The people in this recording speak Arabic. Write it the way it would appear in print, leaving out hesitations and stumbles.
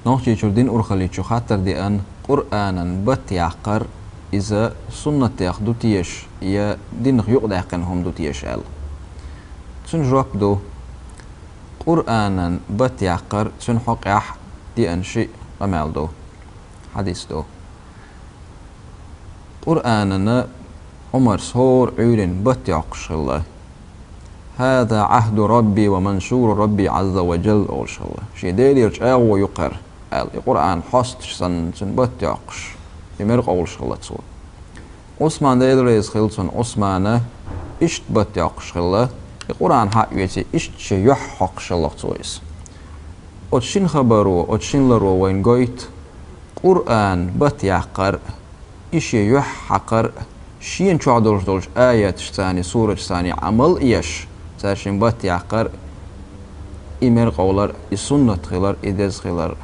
نوحي شردين أرخلي شو خاطر دي أن قرآنا بت يعقر إذا سنة ياخدو تيش يا دين يقضي هم دو تيش أل تنجرب دو قرآنا بت يعقر تنحق يح دي أن شيء أمال دو حديث دو قرآننا عمر صور عيرين بت يعقش الله هذا عهد ربي ومنشور ربي عز وجل أول الله شي ديل يرجع ويقر القرآن حست سن بت يعقش يمرق أول الله تسوى عثمان ديل ريز خلصن عثمان إشت بت يعقش الله القرآن حق يتي إشت شي يحقش الله تسويس أتشين خبرو أتشين لرو وين قويت قرآن بت يعقر إشي يحقر شين شو دولش آية تشتاني سورة تشتاني عمل إيش تاشين بات يعقر إمر قولر السنة خلر إدز خلر